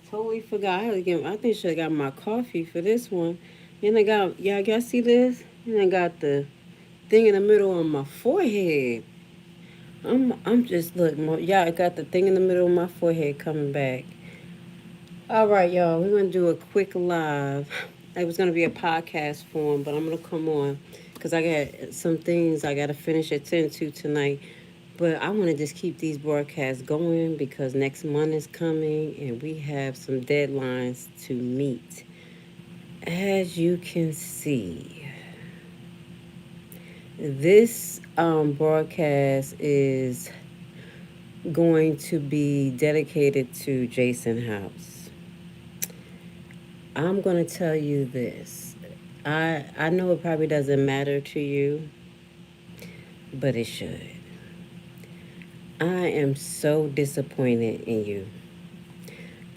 Totally forgot. I had to get, I think I should have got my coffee for this one. And I got, y'all see this? And I got the thing in the middle on my forehead. I'm just, look, y'all, I got the thing in the middle of my forehead coming back. All right, y'all, we're going to do a quick live. It was going to be a podcast form, but I'm going to come on because I got some things I got to finish at 10 to tonight. But I want to just keep these broadcasts going because next month is coming and we have some deadlines to meet. As you can see, this broadcast is going to be dedicated to Jason House. I'm going to tell you this. I know it probably doesn't matter to you, but it should. I am so disappointed in you.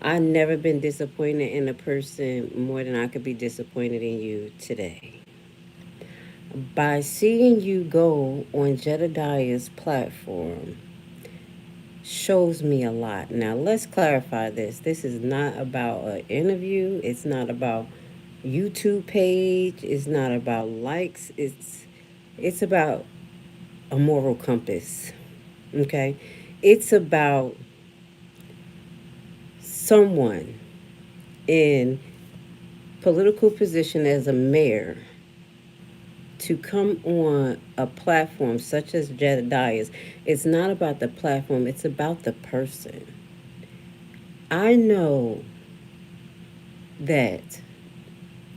I've never been disappointed in a person more than I could be disappointed in you today. By seeing you go on Jedediah's platform shows me a lot. Now, let's clarify this. This is not about an interview. It's not about YouTube page. It's not about likes. It's about a moral compass. Okay? It's about someone in political position as a mayor to come on a platform such as Jedediah's. It's not about the platform, it's about the person. I know that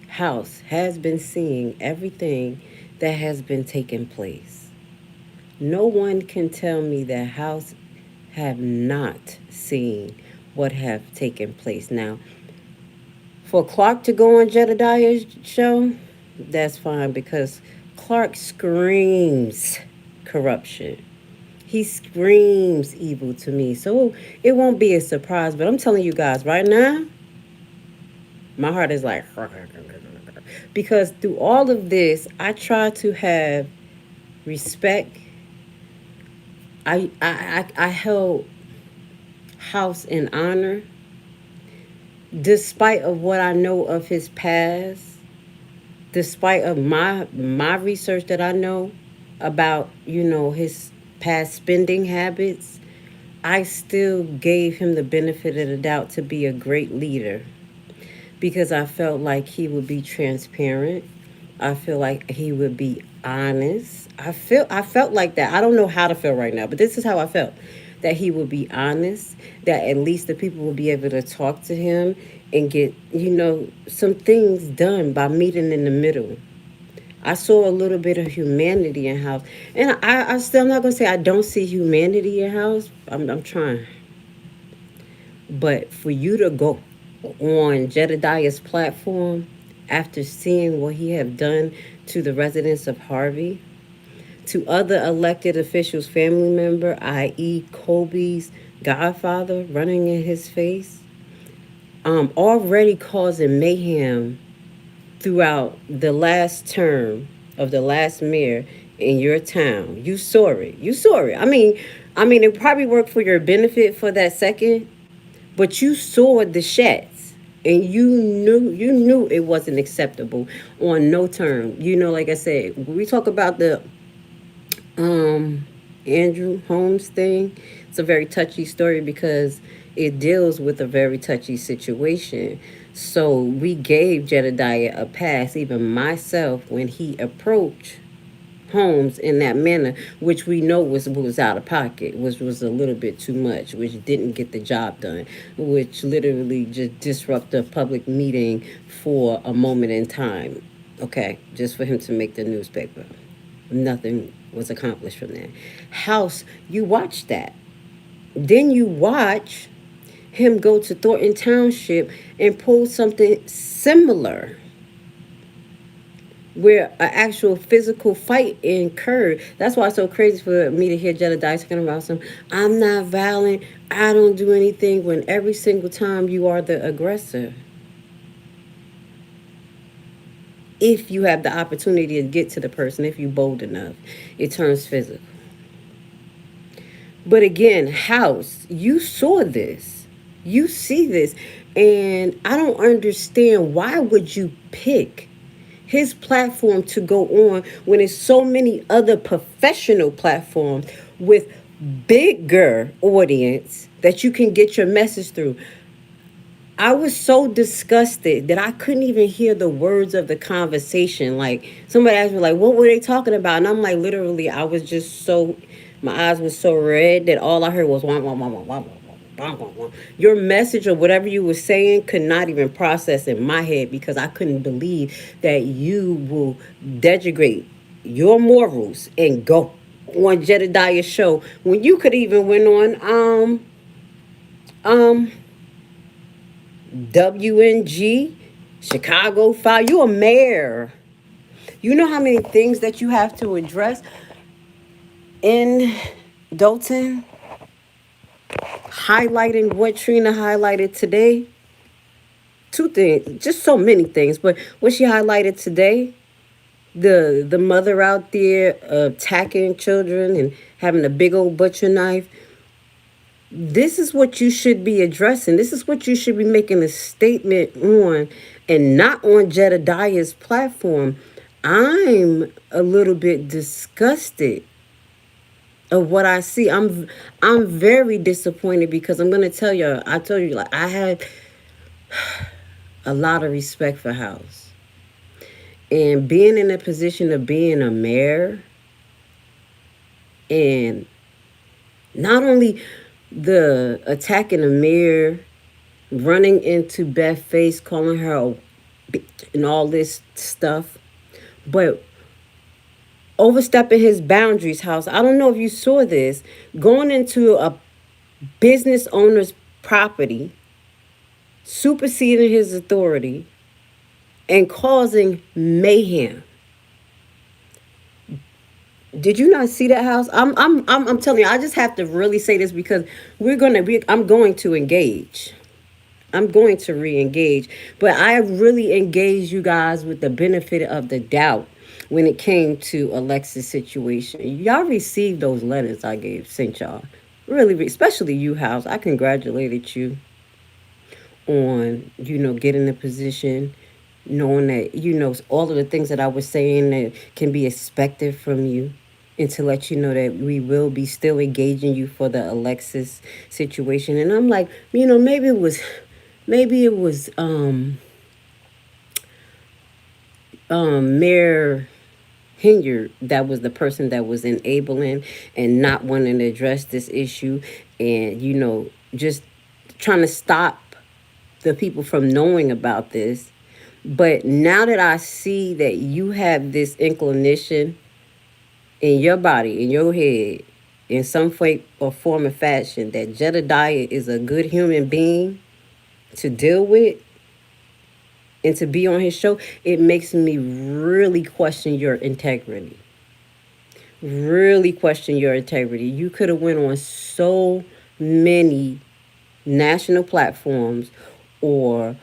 House has been seeing everything that has been taking place. No one can tell me that House have not seen what have taken place. Now, for Clark to go on Jedediah's show, that's fine because Clark screams corruption. He screams evil to me. So it won't be a surprise. But I'm telling you guys right now, my heart is like, because through all of this, I try to have respect. I held House in honor despite of what I know of his past, despite of my research that I know about, his past spending habits. I still gave him the benefit of the doubt to be a great leader because I felt like he would be transparent. I feel like he would be honest. I felt like that. I don't know how to feel right now, but this is how I felt. That he would be honest, that at least the people would be able to talk to him and get, some things done by meeting in the middle. I saw a little bit of humanity in House. And I still, I'm not going to say I don't see humanity in House. I'm trying. But for you to go on Jedediah's platform after seeing what he have done to the residents of Harvey, to other elected officials, family member, i.e. Kobe's godfather running in his face, already causing mayhem throughout the last term of the last mayor in your town. You saw it. You saw it. I mean, it probably worked for your benefit for that second, but you saw the shots and you knew it wasn't acceptable on no term. Like I said, we talk about the um Andrew Holmes thing. It's a very touchy story because it deals with a very touchy situation. So we gave Jedediah a pass, even myself, when he approached Holmes in that manner, which we know was out of pocket, which was a little bit too much, which didn't get the job done, which literally just disrupted a public meeting for a moment in time. Okay, just for him to make the newspaper. Nothing was accomplished from that. House, you watch that. Then you watch him go to Thornton Township and pull something similar where an actual physical fight occurred. That's why it's so crazy for me to hear Jedediah talking about some, I'm not violent, I don't do anything, when every single time you are the aggressor. If you have the opportunity to get to the person, if you're bold enough, it turns physical. But again, House, you saw this. You see this, and I don't understand, why would you pick his platform to go on when there's so many other professional platforms with bigger audience that you can get your message through. I was so disgusted that I couldn't even hear the words of the conversation. Like, somebody asked me, like, what were they talking about? And I'm like, literally, I was just so, my eyes were so red that all I heard was wah, wah, wah, wah, wah, wah, wah, wah, wah. Your message or whatever you were saying could not even process in my head, because I couldn't believe that you will degrade your morals and go on Jedediah's show when you could even went on um WNG, Chicago Fire. You a mayor. You know how many things that you have to address in Dolton? Highlighting what Trina highlighted today. Two things, just so many things. But what she highlighted today, the mother out there attacking children and having a big old butcher knife. This is what you should be addressing. This is what you should be making a statement on, and not on Jedediah's platform. I'm a little bit disgusted of what I see. I'm very disappointed, because I'm gonna tell you, I told you, like, I had a lot of respect for House. And being in a position of being a mayor, and not only the attacking the mayor, running into Beth Face, calling her a bitch and all this stuff, but overstepping his boundaries. House, I don't know if you saw this, going into a business owner's property, superseding his authority, and causing mayhem. Did you not see that, House? I'm telling you, I just have to really say this, because I'm going to engage. I'm going to re-engage. But I really engaged you guys with the benefit of the doubt when it came to Alexis' situation. Y'all received those letters I sent y'all. Really, especially you, House. I congratulated you on, getting the position, knowing that, all of the things that I was saying that can be expected from you, and to let you know that we will be still engaging you for the Alexis situation. And I'm like, maybe it was Mayor Hinyard that was the person that was enabling and not wanting to address this issue, and just trying to stop the people from knowing about this. But now that I see that you have this inclination in your body, in your head, in some way or form or fashion, that Jedediah is a good human being to deal with and to be on his show, it makes me really question your integrity. Really question your integrity. You could have went on so many national platforms, or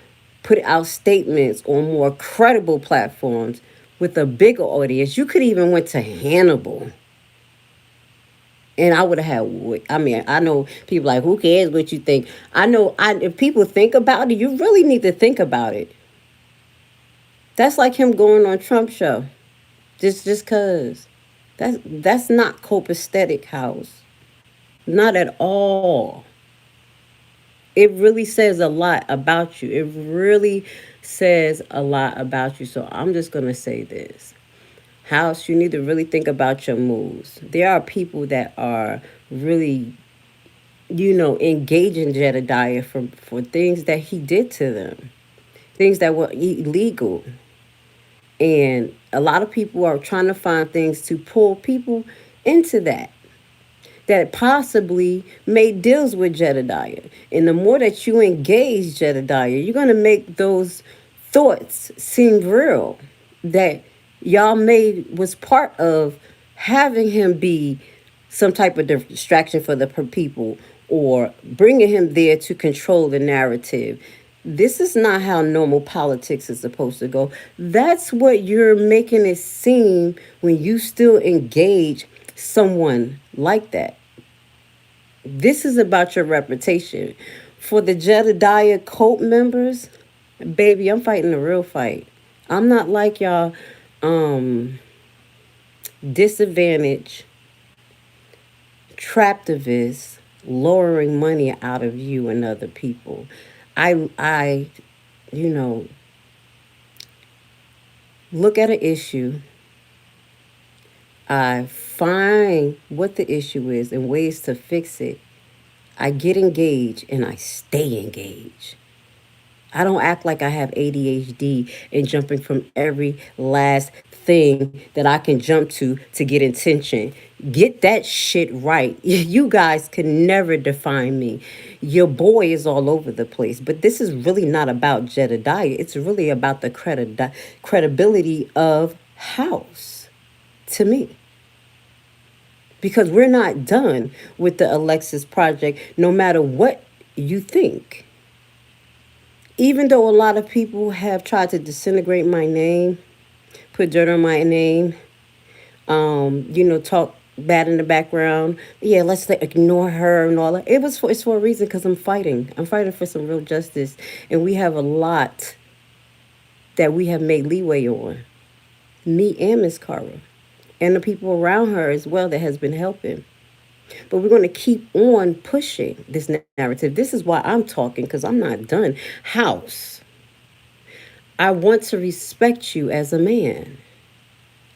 put out statements on more credible platforms with a bigger audience. You could even went to Hannibal, and I would have had. I mean, I know people like, who cares what you think? I know, if people think about it, you really need to think about it. That's like him going on Trump show, just cause. That's not copacetic, House. Not at all. It really says a lot about you. It really says a lot about you. So I'm just gonna say this. House, you need to really think about your moves. There are people that are really, engaging Jedediah for things that he did to them, things that were illegal. And a lot of people are trying to find things to pull people into that possibly made deals with Jedediah. And the more that you engage Jedediah, you're going to make those thoughts seem real, that y'all made was part of having him be some type of distraction for the people, or bringing him there to control the narrative. This is not how normal politics is supposed to go. That's what you're making it seem when you still engage someone like that. This is about your reputation. For the Jedediah cult members, baby, I'm fighting the real fight. I'm not like y'all um disadvantaged traptivists lowering money out of you and other people. I you know, look at an issue, I find what the issue is and ways to fix it. I get engaged and I stay engaged. I don't act like I have ADHD and jumping from every last thing that I can jump to get attention. Get that shit right. You guys can never define me. Your boy is all over the place, but this is really not about Jedediah. It's really about the credibility of House to me. Because we're not done with the Alexis project, no matter what you think. Even though a lot of people have tried to disintegrate my name, put dirt on my name, talk bad in the background. Yeah, let's ignore her and all that. It's for a reason because I'm fighting. I'm fighting for some real justice, and we have a lot that we have made leeway on. Me and Miss Cara, and the people around her as well that has been helping. But we're going to keep on pushing this narrative. This is why I'm talking, because I'm not done. House, I want to respect you as a man,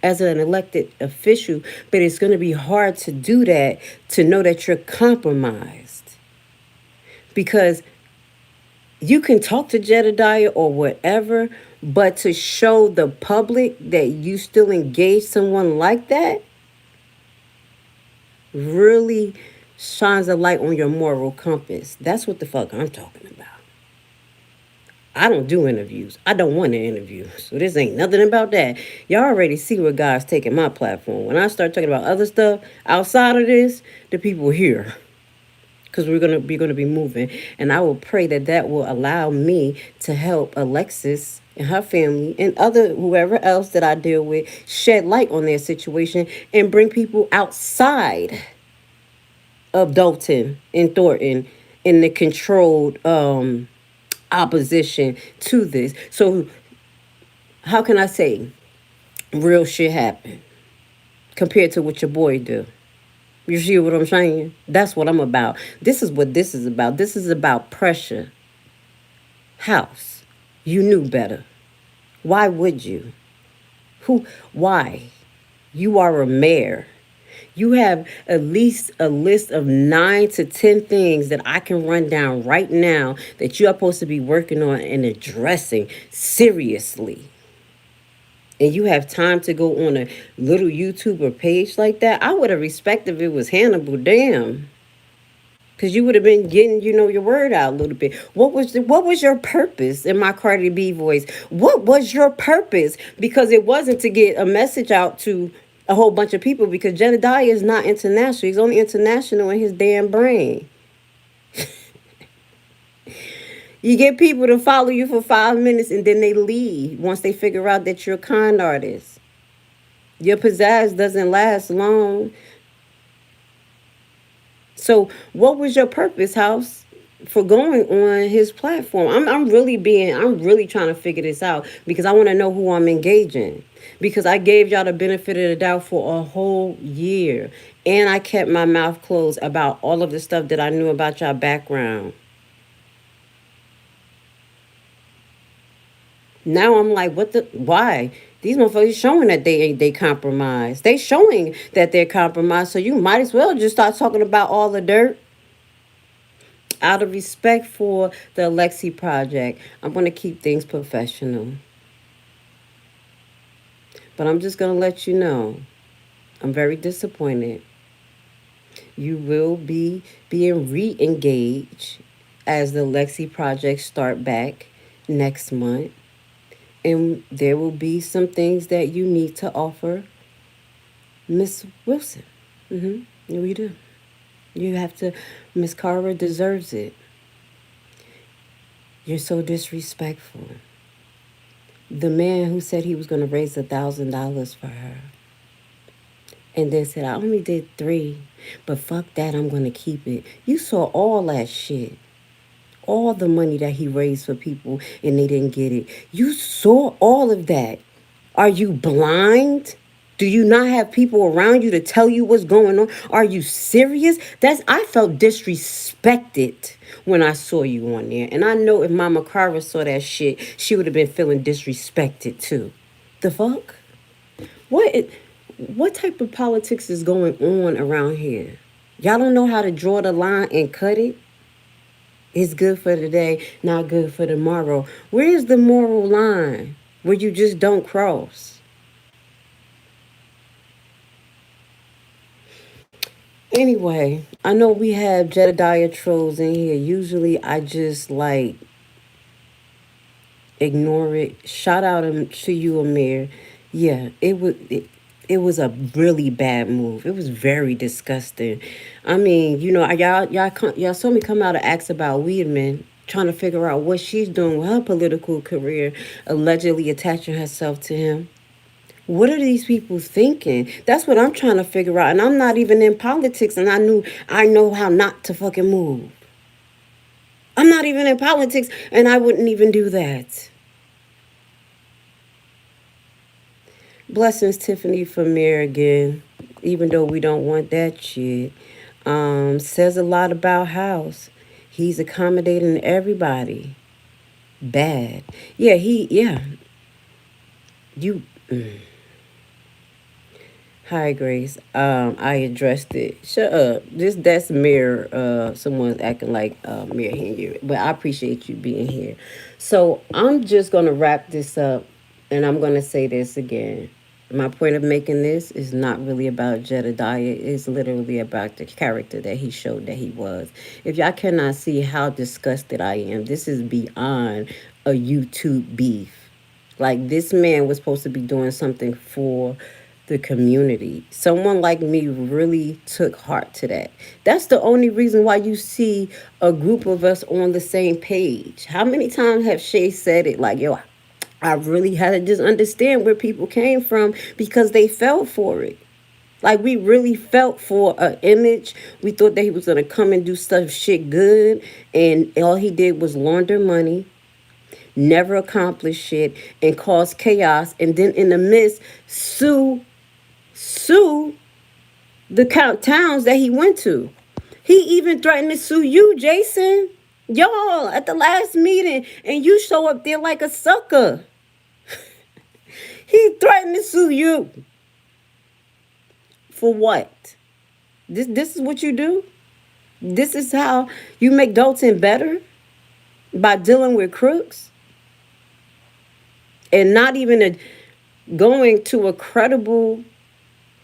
as an elected official, but it's going to be hard to do that, to know that you're compromised. Because you can talk to Jedediah or whatever, but to show the public that you still engage someone like that really shines a light on your moral compass. That's what the fuck I'm talking about. I don't do interviews. I don't want to interview. So this ain't nothing about that. Y'all already see where God's taking my platform. When I start talking about other stuff outside of this, the people here. Because we're gonna be moving. And I will pray that that will allow me to help Alexis and her family and other whoever else that I deal with shed light on their situation and bring people outside of Dolton and Thornton in the controlled opposition to this. So how can I say real shit happen compared to what your boy do? You see what I'm saying? That's what I'm about. This is what this is about. This is about pressure. House, you knew better. Why would you? Why? You are a mayor. You have at least a list of 9 to 10 things that I can run down right now that you are supposed to be working on and addressing seriously. And you have time to go on a little YouTuber page like that. I would have respected if it was Hannibal, damn. Because you would have been getting, your word out a little bit. What was your purpose in my Cardi B voice? What was your purpose? Because it wasn't to get a message out to a whole bunch of people, because Jedediah is not international. He's only international in his damn brain. You get people to follow you for 5 minutes and then they leave once they figure out that you're a con artist. Your pizzazz doesn't last long. So what was your purpose, House, for going on his platform? I'm really trying to figure this out, because I want to know who I'm engaging. Because I gave y'all the benefit of the doubt for a whole year. And I kept my mouth closed about all of the stuff that I knew about y'all background. Now I'm like, why? These motherfuckers showing that they compromised. They showing that they're compromised. So you might as well just start talking about all the dirt. Out of respect for the Alexi project, I'm going to keep things professional. But I'm just going to let you know, I'm very disappointed. You will be being re-engaged as the Alexi project start back next month. And there will be some things that you need to offer Miss Wilson. You do. You have to. Miss Carver deserves it. You're so disrespectful. The man who said he was going to raise $1,000 for her, and then said, I only did 3, but fuck that, I'm going to keep it. You saw all that shit. all the money that he raised for people and they didn't get it. You saw all of that. Are you blind? Do you not have people around you to tell you what's going on? Are you serious? I felt disrespected when I saw you on there. And I know if Mama Carver saw that shit, she would have been feeling disrespected too. The fuck? What what type of politics is going on around here? Y'all don't know how to draw the line and cut it? It's good for today, not good for tomorrow. Where's the moral line where you just don't cross? Anyway, I know we have Jedediah trolls in here. Usually I just like ignore it. Shout out to you, Amir. Yeah, it was a really bad move. It was very disgusting. I mean, y'all saw me come out and ask about Weedman, trying to figure out what she's doing with her political career, allegedly attaching herself to him. What are these people thinking? That's what I'm trying to figure out. And I'm not even in politics, and I know how not to fucking move. I'm not even in politics, and I wouldn't even do that. Blessings, Tiffany, for Mayor again. Even though we don't want that shit. Says a lot about House. He's accommodating everybody. Bad. Yeah. You. Hi, Grace. I addressed it. Shut up. That's Mayor. Someone's acting like Mayor here, but I appreciate you being here. So I'm just gonna wrap this up, and I'm gonna say this again. My point of making this is not really about Jedediah. It's literally about the character that he showed that he was. If y'all cannot see how disgusted I am, this is beyond a YouTube beef. Like, this man was supposed to be doing something for the community. Someone like me really took heart to that. That's the only reason why you see a group of us on the same page. How many times have Shay said it? Like, yo, I really had to just understand where people came from because they fell for it. Like, we really felt for an image. We thought that he was going to come and do stuff shit good. And all he did was launder money, never accomplish shit, and cause chaos. And then in the midst, sue the towns that he went to. He even threatened to sue you, Jason. Y'all, at the last meeting, and you show up there like a sucker. He threatened to sue you. For what? This is what you do? This is how you make Dolton better? By dealing with crooks? And not even going to a credible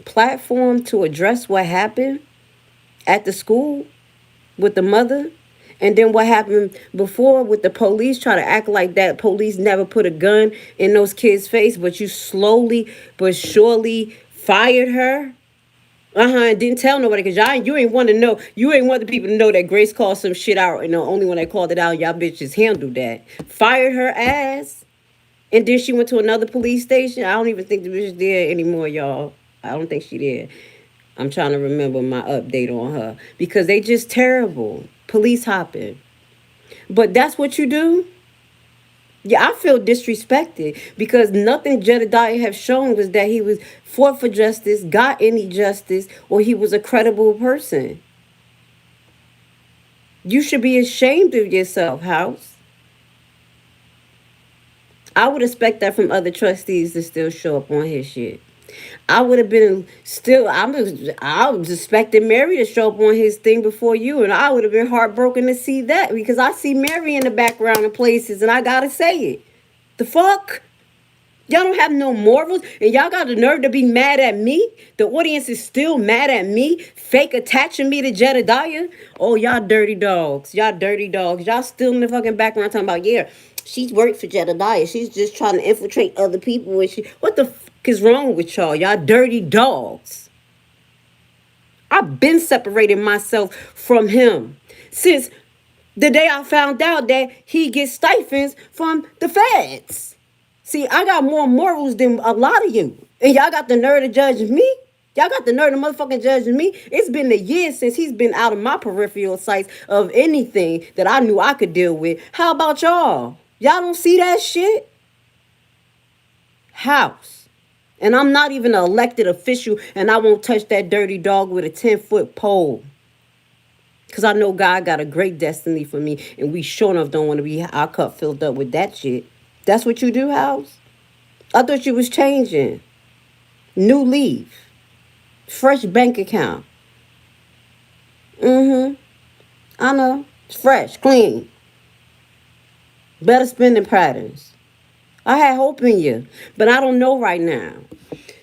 platform to address what happened at the school with the mother? And then what happened before with the police, try to act like that police never put a gun in those kids' face, but you slowly but surely fired her? And didn't tell nobody, because you ain't want to know. You ain't want the people to know that Grace called some shit out, and the only one that called it out, y'all bitches handled that. Fired her ass. And then she went to another police station. I don't even think the bitch there anymore, y'all. I don't think she there. I'm trying to remember my update on her. Because they just terrible. Police hopping. But that's what you do? Yeah, I feel disrespected because nothing Jedediah have shown was that he was fought for justice, got any justice, or he was a credible person. You should be ashamed of yourself, House. I would expect that from other trustees to still show up on his shit. I would have been still, I was expecting Mary to show up on his thing before you, and I would have been heartbroken to see that because I see Mary in the background in places, and I gotta say it. The fuck? Y'all don't have no morals, and y'all got the nerve to be mad at me? The audience is still mad at me, fake attaching me to Jedediah? Oh, y'all dirty dogs. Y'all dirty dogs. Y'all still in the fucking background talking about, yeah, she's worked for Jedediah. She's just trying to infiltrate other people. And what the fuck is wrong with y'all? Y'all dirty dogs. I've been separating myself from him since the day I found out that he gets stipends from the feds. See, I got more morals than a lot of you. And y'all got the nerve to judge me? Y'all got the nerve to motherfucking judging me. It's been a year since he's been out of my peripheral sights of anything that I knew I could deal with. How about y'all? Y'all don't see that shit? House. And I'm not even an elected official, and I won't touch that dirty dog with a 10-foot pole. Because I know God got a great destiny for me, and we sure enough don't want to be our cup filled up with that shit. That's what you do, House? I thought you was changing. New leaf. Fresh bank account. Mm-hmm. I know. It's fresh, clean. Better spending patterns. I had hope in you, but I don't know right now.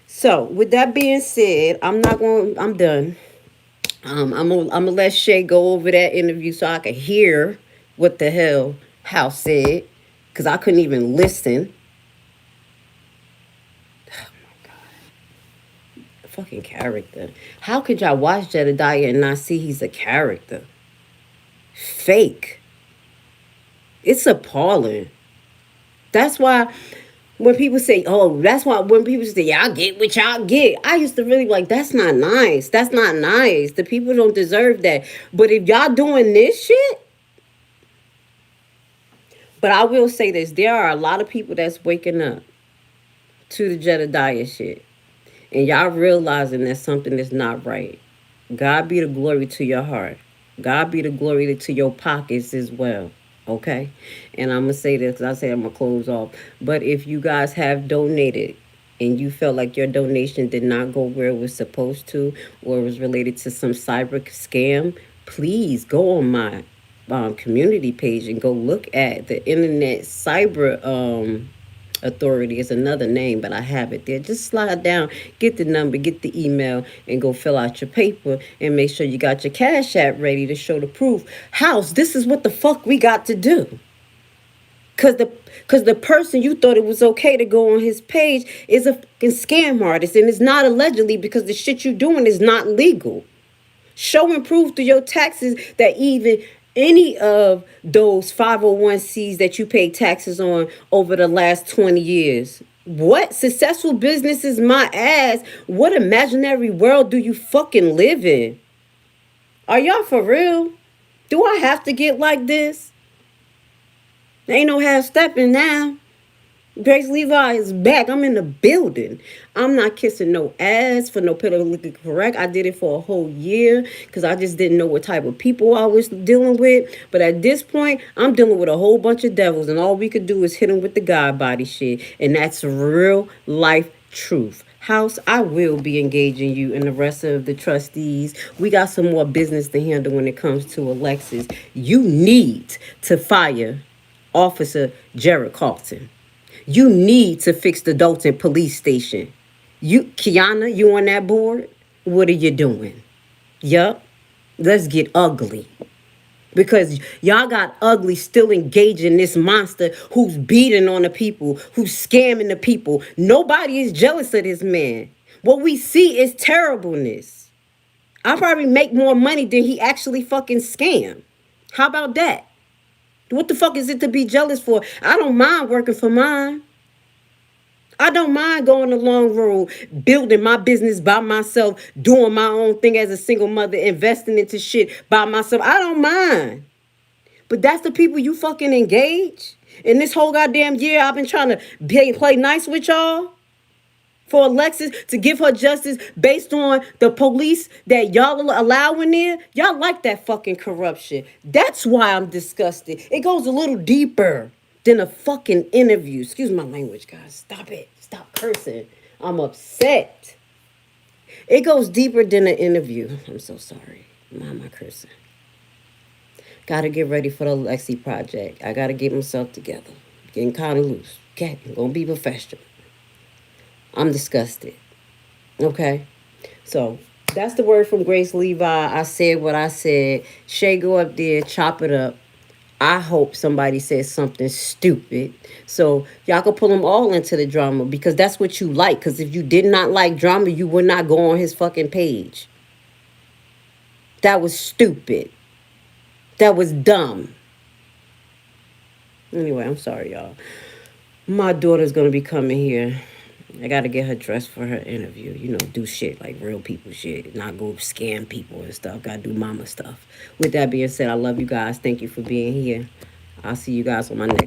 So, with that being said, I'm done. I'm gonna let Shay go over that interview so I could hear what the hell House said, because I couldn't even listen. Fucking character. How could y'all watch Jedediah and not see he's a character? Fake. It's appalling. That's why when people say, oh, that's why when people say, y'all get what y'all get, I used to really be like, that's not nice. That's not nice. The people don't deserve that. But if y'all doing this shit, but I will say this, there are a lot of people that's waking up to the Jedediah shit. And y'all realizing that something is not right. God be the glory to your heart. God be the glory to your pockets as well. Okay? And I'm going to say this because I say I'm going to close off. But if you guys have donated and you felt like your donation did not go where it was supposed to, or it was related to some cyber scam, please go on my community page and go look at the Internet Cyber Authority is another name, but I have it there. Just slide down, get the number, get the email, and go fill out your paper and make sure you got your Cash App ready to show the proof. House, this is what the fuck we got to do. Cause the person you thought it was okay to go on his page is a fucking scam artist, and it's not allegedly, because the shit you doing is not legal. Show and prove through your taxes that even any of those 501c's that you pay taxes on over the last 20 years. What successful business is my ass? What imaginary world do you fucking live in? Are y'all for real? Do I have to get like this? There ain't no half stepping now. Grace Levi is back. I'm in the building. I'm not kissing no ass for no politically correct. I did it for a whole year because I just didn't know what type of people I was dealing with. But at this point, I'm dealing with a whole bunch of devils, and all we could do is hit them with the God body shit. And that's real life truth. House, I will be engaging you and the rest of the trustees. We got some more business to handle when it comes to Alexis. You need to fire Officer Jared Carlton. You need to fix the Dolton police station. Kiana, you on that board? What are you doing? Yup. Let's get ugly. Because y'all got ugly still engaging this monster who's beating on the people, who's scamming the people. Nobody is jealous of this man. What we see is terribleness. I probably make more money than he actually fucking scam. How about that? What the fuck is it to be jealous for? I don't mind working for mine. I don't mind going the long road, building my business by myself, doing my own thing as a single mother, investing into shit by myself. I don't mind. But that's the people you fucking engage. In this whole goddamn year, I've been trying to play nice with y'all. For Alexis to give her justice based on the police that y'all allowing there. Y'all like that fucking corruption. That's why I'm disgusted. It goes a little deeper than a fucking interview. Excuse my language, guys. Stop it. Stop cursing. I'm upset. It goes deeper than an interview. I'm so sorry. Mind my cursing. Gotta get ready for the Lexi project. I gotta get myself together. Getting kind of loose. Okay, I'm gonna be professional. I'm disgusted. Okay? So, that's the word from Grace Levi. I said what I said. Shay, go up there, chop it up. I hope somebody says something stupid. So, y'all can pull them all into the drama because that's what you like. Because if you did not like drama, you would not go on his fucking page. That was stupid. That was dumb. Anyway, I'm sorry, y'all. My daughter's going to be coming here I gotta get her dressed for her interview. You know, do shit like real people shit, not go scam people and stuff. Gotta do mama stuff. With that being said, I love you guys. Thank you for being here. I'll see you guys on my next